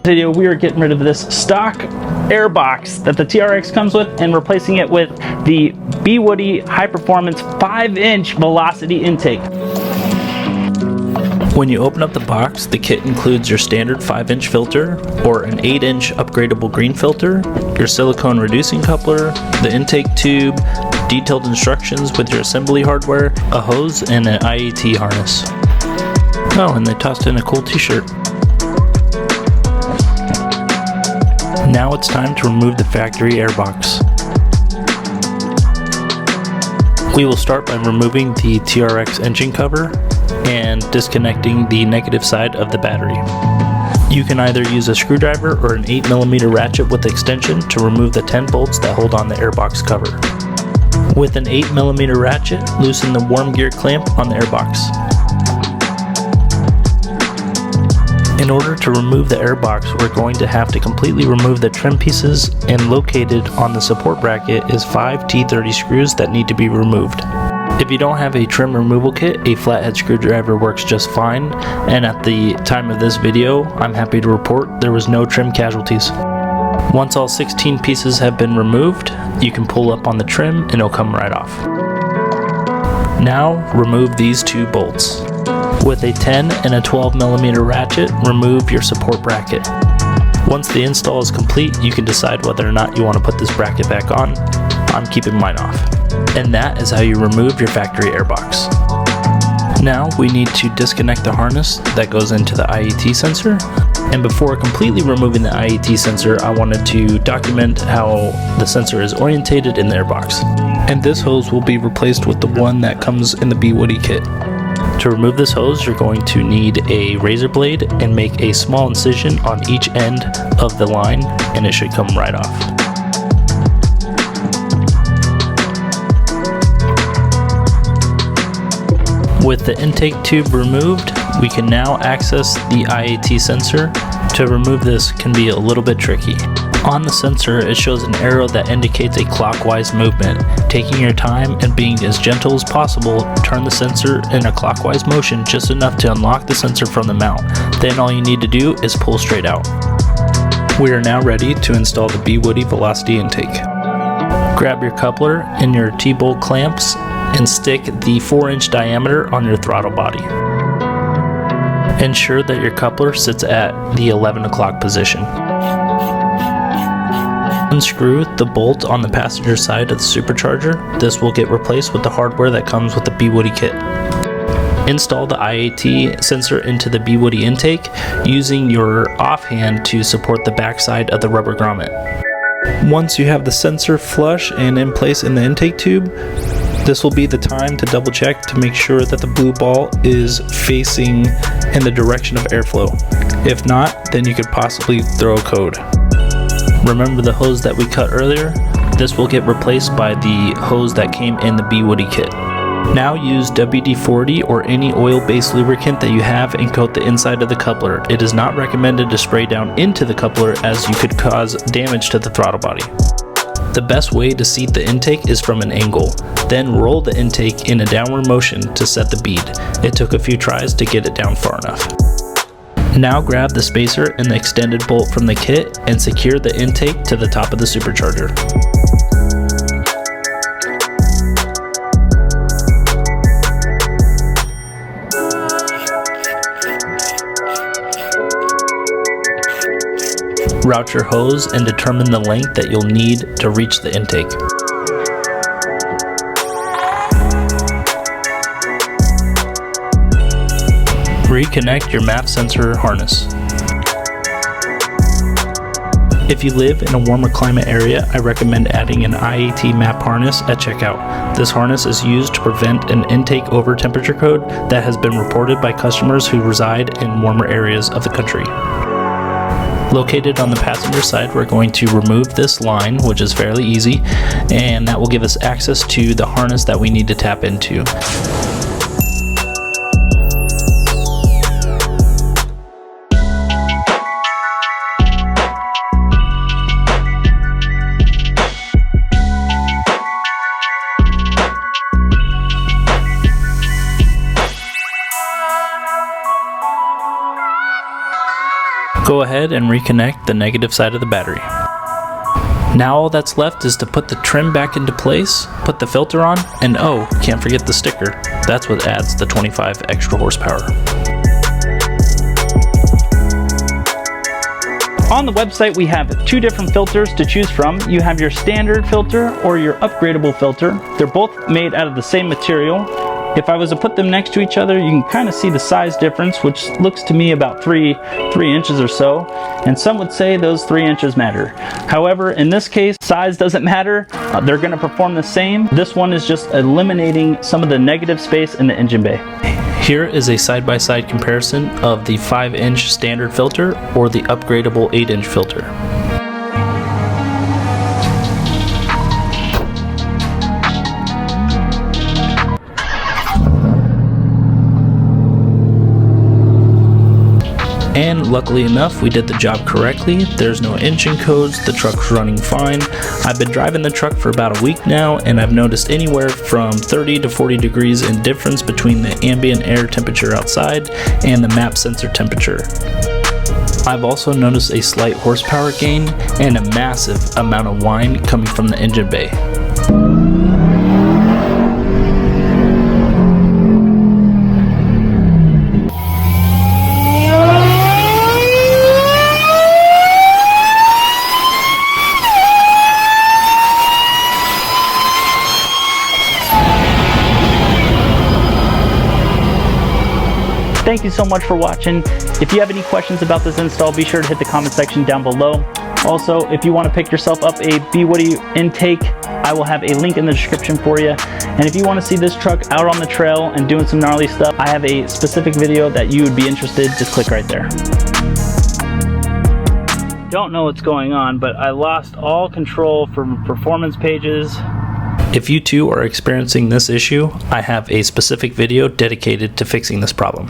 Video, we are getting rid of this stock air box that the TRX comes with and replacing it with the Bwoody high performance 5-inch velocity intake. When you open up the box, the kit includes your standard 5-inch filter or an 8-inch upgradable green filter, your silicone reducing coupler, the intake tube, detailed instructions with your assembly hardware, a hose, and an IAT harness. Oh, and they tossed in a cool t-shirt. Now it's time to remove the factory airbox. We will start by removing the TRX engine cover and disconnecting the negative side of the battery. You can either use a screwdriver or an 8mm ratchet with extension to remove the 10 bolts that hold on the airbox cover. With an 8mm ratchet, loosen the worm gear clamp on the airbox. In order to remove the airbox, we're going to have to completely remove the trim pieces, and located on the support bracket is 5 T30 screws that need to be removed. If you don't have a trim removal kit, a flathead screwdriver works just fine, and at the time of this video, I'm happy to report there was no trim casualties. Once all 16 pieces have been removed, you can pull up on the trim and it'll come right off. Now remove these 2 bolts. With a 10 and a 12mm ratchet, remove your support bracket. Once the install is complete, you can decide whether or not you want to put this bracket back on. I'm keeping mine off. And that is how you remove your factory airbox. Now we need to disconnect the harness that goes into the IAT sensor. And before completely removing the IAT sensor, I wanted to document how the sensor is orientated in the airbox. And this hose will be replaced with the one that comes in the Bwoody kit. To remove this hose, you're going to need a razor blade and make a small incision on each end of the line, and it should come right off. With the intake tube removed, we can now access the IAT sensor. To remove this can be a little bit tricky. On the sensor, it shows an arrow that indicates a clockwise movement. Taking your time and being as gentle as possible, turn the sensor in a clockwise motion just enough to unlock the sensor from the mount. Then all you need to do is pull straight out. We are now ready to install the Bwoody velocity intake. Grab your coupler and your T-bolt clamps and stick the 4-inch diameter on your throttle body. Ensure that your coupler sits at the 11 o'clock position. Unscrew the bolt on the passenger side of the supercharger. This will get replaced with the hardware that comes with the Bwoody kit. Install the IAT sensor into the Bwoody intake using your offhand to support the backside of the rubber grommet. Once you have the sensor flush and in place in the intake tube, this will be the time to double check to make sure that the blue ball is facing in the direction of airflow. If not, then you could possibly throw a code. Remember the hose that we cut earlier? This will get replaced by the hose that came in the Bwoody kit. Now use WD-40 or any oil-based lubricant that you have and coat the inside of the coupler. It is not recommended to spray down into the coupler as you could cause damage to the throttle body. The best way to seat the intake is from an angle. Then roll the intake in a downward motion to set the bead. It took a few tries to get it down far enough. Now grab the spacer and the extended bolt from the kit and secure the intake to the top of the supercharger. Route your hose and determine the length that you'll need to reach the intake. Reconnect your MAP sensor harness. If you live in a warmer climate area, I recommend adding an IAT MAP harness at checkout. This harness is used to prevent an intake over temperature code that has been reported by customers who reside in warmer areas of the country. Located on the passenger side, we're going to remove this line, which is fairly easy, and that will give us access to the harness that we need to tap into. Go ahead and reconnect the negative side of the battery. Now all that's left is to put the trim back into place, put the filter on, and oh, can't forget the sticker. That's what adds the 25 extra horsepower. On the website, we have two different filters to choose from. You have your standard filter or your upgradable filter. They're both made out of the same material. If I was to put them next to each other, you can kind of see the size difference, which looks to me about 3 inches or so. And some would say those 3 inches matter. However, in this case, size doesn't matter. They're going to perform the same. This one is just eliminating some of the negative space in the engine bay. Here is a side-by-side comparison of the 5-inch standard filter or the upgradable 8-inch filter. And luckily enough, we did the job correctly. There's no engine codes, the truck's running fine. I've been driving the truck for about a week now, and I've noticed anywhere from 30 to 40 degrees in difference between the ambient air temperature outside and the map sensor temperature. I've also noticed a slight horsepower gain and a massive amount of whine coming from the engine bay. Thank you so much for watching. If you have any questions about this install, be sure to hit the comment section down below. Also, if you want to pick yourself up a Bwoody intake, I will have a link in the description for you. And if you want to see this truck out on the trail and doing some gnarly stuff, I have a specific video that you would be interested. Just click right there. Don't know what's going on, but I lost all control from performance pages. If you too are experiencing this issue, I have a specific video dedicated to fixing this problem.